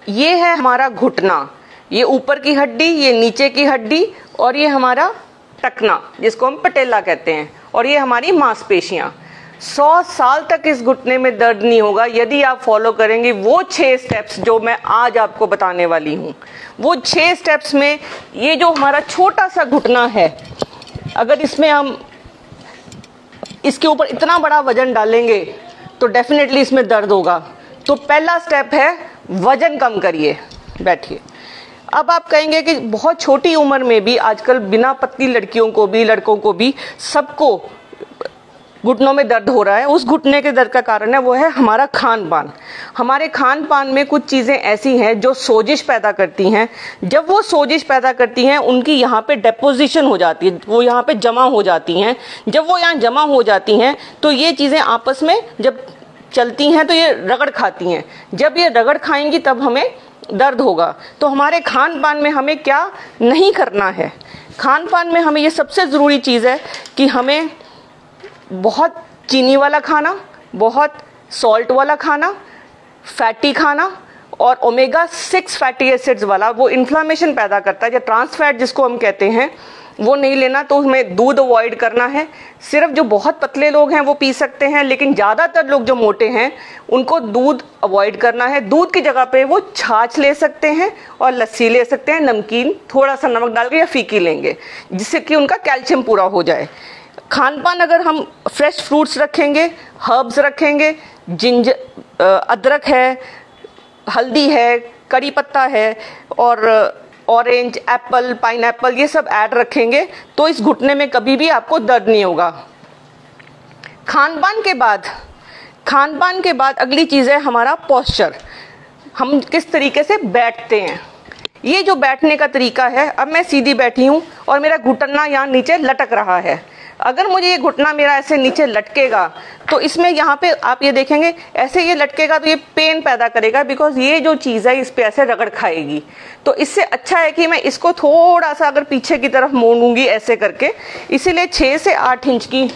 ये है हमारा घुटना, ये ऊपर की हड्डी, ये नीचे की हड्डी, और ये हमारा टखना जिसको हम पटेला कहते हैं, और ये हमारी मांसपेशियां। 100 साल तक इस घुटने में दर्द नहीं होगा यदि आप फॉलो करेंगे वो 6 स्टेप्स जो मैं आज आपको बताने वाली हूँ। वो 6 स्टेप्स में ये जो हमारा छोटा सा घुटना है, अगर इसमें हम इसके ऊपर इतना बड़ा वजन डालेंगे तो डेफिनेटली इसमें दर्द होगा। तो पहला स्टेप है वजन कम करिए। बैठिए। अब आप कहेंगे कि बहुत छोटी उम्र में भी आजकल बिना पतली लड़कियों को भी लड़कों को भी सबको घुटनों में दर्द हो रहा है। उस घुटने के दर्द का कारण है वो है हमारा खान पान। हमारे खान पान में कुछ चीज़ें ऐसी हैं जो सोजिश पैदा करती हैं। जब वो सोजिश पैदा करती हैं उनकी यहाँ पे डेपोजिशन हो जाती है, वो यहाँ पे जमा हो जाती हैं। जब वो यहाँ जमा हो जाती हैं तो ये चीज़ें आपस में जब चलती हैं तो ये रगड़ खाती हैं। जब ये रगड़ खाएंगी तब हमें दर्द होगा। तो हमारे खान पान में हमें क्या नहीं करना है, खान पान में हमें ये सबसे ज़रूरी चीज़ है कि हमें बहुत चीनी वाला खाना, बहुत सॉल्ट वाला खाना, फैटी खाना और ओमेगा 6 फैटी एसिड्स वाला, वो इन्फ्लामेशन पैदा करता है या ट्रांस फैट जिसको हम कहते हैं, वो नहीं लेना। तो हमें दूध अवॉइड करना है। सिर्फ जो बहुत पतले लोग हैं वो पी सकते हैं, लेकिन ज़्यादातर लोग जो मोटे हैं उनको दूध अवॉइड करना है। दूध की जगह पे वो छाछ ले सकते हैं और लस्सी ले सकते हैं, नमकीन थोड़ा सा नमक डाल के या फीकी लेंगे जिससे कि उनका कैल्शियम पूरा हो जाए। खान पान अगर हम फ्रेश फ्रूट्स रखेंगे, हर्ब्स रखेंगे, अदरक है, हल्दी है, कड़ी पत्ता है और ऑरेंज, एप्पल, पाइनएप्पल, ये सब ऐड रखेंगे तो इस घुटने में कभी भी आपको दर्द नहीं होगा। खान पान के बाद अगली चीज़ है हमारा पोस्चर। हम किस तरीके से बैठते हैं। ये जो बैठने का तरीका है, अब मैं सीधी बैठी हूँ और मेरा घुटना यहाँ नीचे लटक रहा है। अगर मुझे ये घुटना मेरा ऐसे नीचे लटकेगा तो इसमें यहाँ पे आप ये देखेंगे ऐसे ये लटकेगा तो ये पेन पैदा करेगा, बिकॉज ये जो चीज़ है इस पे ऐसे रगड़ खाएगी। तो इससे अच्छा है कि मैं इसको थोड़ा सा अगर पीछे की तरफ मोड़ूंगी ऐसे करके। इसीलिए 6 से 8 इंच की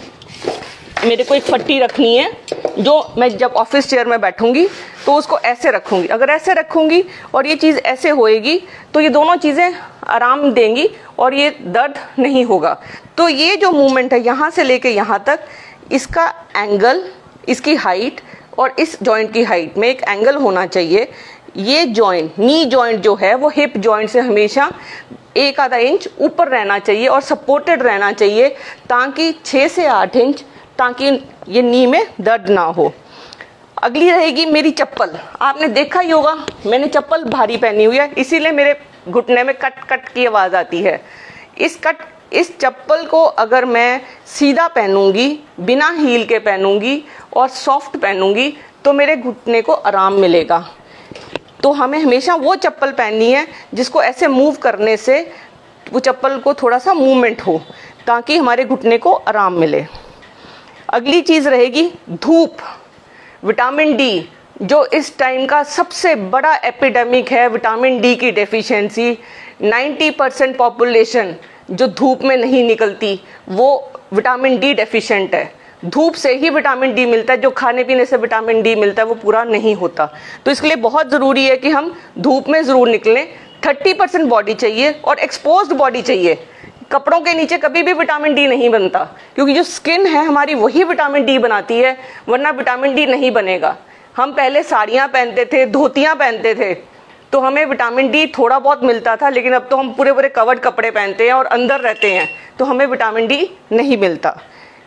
मेरे को एक पट्टी रखनी है जो मैं जब ऑफिस चेयर में बैठूंगी तो उसको ऐसे रखूंगी। अगर ऐसे रखूंगी और ये चीज़ ऐसे होएगी तो ये दोनों चीज़ें आराम देंगी और ये दर्द नहीं होगा। तो ये जो मूवमेंट है यहाँ से लेके यहाँ तक, इसका एंगल, इसकी हाइट और इस जॉइंट की हाइट में एक एंगल होना चाहिए। ये जॉइंट, नी जॉइंट जो है वो हिप जॉइंट से हमेशा 1 आधा इंच ऊपर रहना चाहिए और सपोर्टेड रहना चाहिए, ताकि 6 से 8 इंच, ताकि ये नी में दर्द ना हो। अगली रहेगी मेरी चप्पल। आपने देखा ही होगा मैंने चप्पल भारी पहनी हुई है, इसीलिए मेरे घुटने में कट कट की आवाज़ आती है। इस चप्पल को अगर मैं सीधा पहनूंगी, बिना हील के पहनूंगी और सॉफ्ट पहनूंगी तो मेरे घुटने को आराम मिलेगा। तो हमें हमेशा वो चप्पल पहननी है जिसको ऐसे मूव करने से वो चप्पल को थोड़ा सा मूवमेंट हो, ताकि हमारे घुटने को आराम मिले। अगली चीज़ रहेगी धूप। विटामिन डी जो इस टाइम का सबसे बड़ा एपिडेमिक है, विटामिन डी की डेफिशिएंसी। 90% पॉपुलेशन जो धूप में नहीं निकलती वो विटामिन डी डेफिशिएंट है। धूप से ही विटामिन डी मिलता है, जो खाने पीने से विटामिन डी मिलता है वो पूरा नहीं होता। तो इसके लिए बहुत ज़रूरी है कि हम धूप में ज़रूर निकलें। 30% बॉडी चाहिए और एक्सपोज्ड बॉडी चाहिए। कपड़ों के नीचे कभी भी विटामिन डी नहीं बनता, क्योंकि जो स्किन है हमारी वही विटामिन डी बनाती है, वरना विटामिन डी नहीं बनेगा। हम पहले साड़ियाँ पहनते थे, धोतियाँ पहनते थे तो हमें विटामिन डी थोड़ा बहुत मिलता था, लेकिन अब तो हम पूरे पूरे कवर्ड कपड़े पहनते हैं और अंदर रहते हैं तो हमें विटामिन डी नहीं मिलता।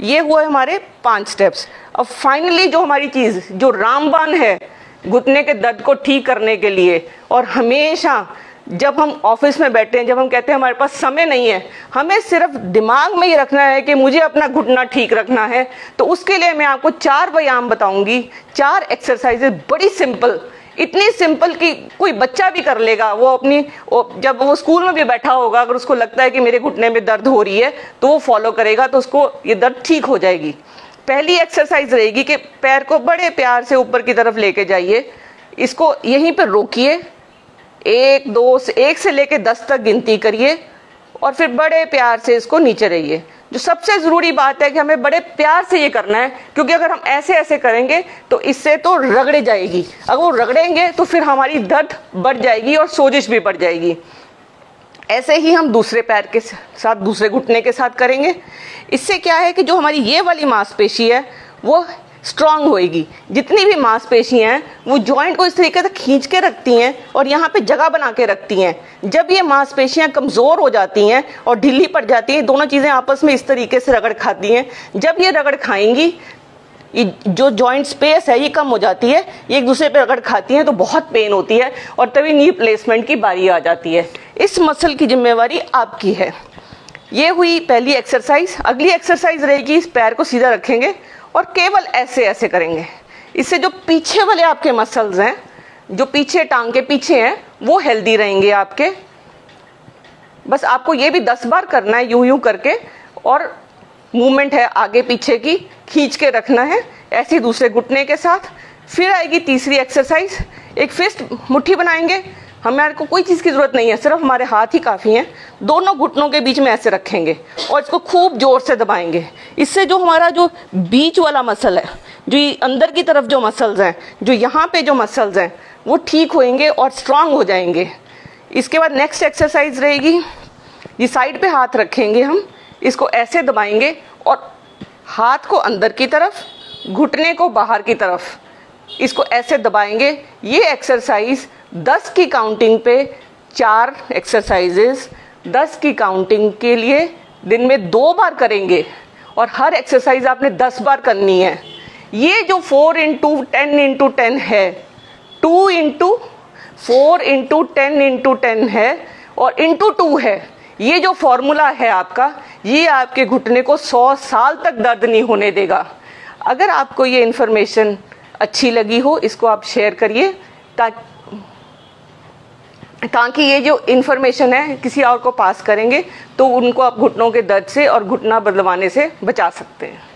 ये हुए हमारे 5 स्टेप्स। अब फाइनली जो हमारी चीज़ जो रामबाण है घुटने के दर्द को ठीक करने के लिए, और हमेशा जब हम ऑफिस में बैठे हैं, जब हम कहते हैं हमारे पास समय नहीं है, हमें सिर्फ दिमाग में ये रखना है कि मुझे अपना घुटना ठीक रखना है। तो उसके लिए मैं आपको 4 व्यायाम बताऊंगी, 4 एक्सरसाइजेज, बड़ी सिंपल, इतनी सिंपल कि कोई बच्चा भी कर लेगा। जब वो स्कूल में भी बैठा होगा, अगर उसको लगता है कि मेरे घुटने में दर्द हो रही है तो वो फॉलो करेगा तो उसको ये दर्द ठीक हो जाएगी। पहली एक्सरसाइज रहेगी कि पैर को बड़े प्यार से ऊपर की तरफ लेके जाइए, इसको यहीं पर रोकिए, 1 से लेके 10 तक गिनती करिए और फिर बड़े प्यार से इसको नीचे रहिए। जो सबसे जरूरी बात है कि हमें बड़े प्यार से ये करना है, क्योंकि अगर हम ऐसे ऐसे करेंगे तो इससे तो रगड़े जाएगी, अगर वो रगड़ेंगे तो फिर हमारी दर्द बढ़ जाएगी और सोजिश भी बढ़ जाएगी। ऐसे ही हम दूसरे पैर के साथ, दूसरे घुटने के साथ करेंगे। इससे क्या है कि जो हमारी ये वाली मांसपेशी है वो स्ट्रांग होएगी। जितनी भी मांसपेशियां हैं वो जॉइंट को इस तरीके से खींच के रखती हैं और यहाँ पे जगह बना के रखती हैं। जब ये मांसपेशियां कमज़ोर हो जाती हैं और ढीली पड़ जाती हैं, दोनों चीज़ें आपस में इस तरीके से रगड़ खाती हैं। जब ये रगड़ खाएंगी, जो जॉइंट स्पेस है ये कम हो जाती है, ये एक दूसरे पे रगड़ खाती हैं तो बहुत पेन होती है और तभी नी प्लेसमेंट की बारी आ जाती है। इस मसल की जिम्मेवारी आपकी है। ये हुई पहली एक्सरसाइज। अगली एक्सरसाइज रहेगी, इस पैर को सीधा रखेंगे और केवल ऐसे ऐसे करेंगे। इससे जो पीछे वाले आपके मसल्स हैं, जो पीछे टांग के पीछे हैं, वो हेल्दी रहेंगे आपके। बस आपको ये भी 10 बार करना है यूं यूं करके, और मूवमेंट है आगे पीछे की, खींच के रखना है ऐसे दूसरे घुटने के साथ। फिर आएगी तीसरी एक्सरसाइज, एक फिस्ट मुट्ठी बनाएंगे। हमारे को कोई चीज़ की ज़रूरत नहीं है, सिर्फ हमारे हाथ ही काफ़ी हैं। दोनों घुटनों के बीच में ऐसे रखेंगे और इसको खूब जोर से दबाएंगे। इससे जो हमारा जो बीच वाला मसल है, जो अंदर की तरफ जो मसल्स हैं, जो यहाँ पे जो मसल्स हैं, वो ठीक होएंगे और स्ट्रांग हो जाएंगे। इसके बाद नेक्स्ट एक्सरसाइज रहेगी, ये साइड पे हाथ रखेंगे हम, इसको ऐसे दबाएंगे और हाथ को अंदर की तरफ, घुटने को बाहर की तरफ, इसको ऐसे दबाएंगे। ये एक्सरसाइज 10 की काउंटिंग पे 4 एक्सरसाइजेस 10 की काउंटिंग के लिए दिन में 2 बार करेंगे और हर एक्सरसाइज आपने 10 बार करनी है। ये जो 4 × 10 × 10 है, 2 × 4 × 10 × 10 है और × 2 है, ये जो फॉर्मूला है आपका, ये आपके घुटने को 100 साल तक दर्द नहीं होने देगा। अगर आपको ये इन्फॉर्मेशन अच्छी लगी हो, इसको आप शेयर करिए ताकि ये जो इन्फॉर्मेशन है किसी और को पास करेंगे तो उनको आप घुटनों के दर्द से और घुटना बदलवाने से बचा सकते हैं।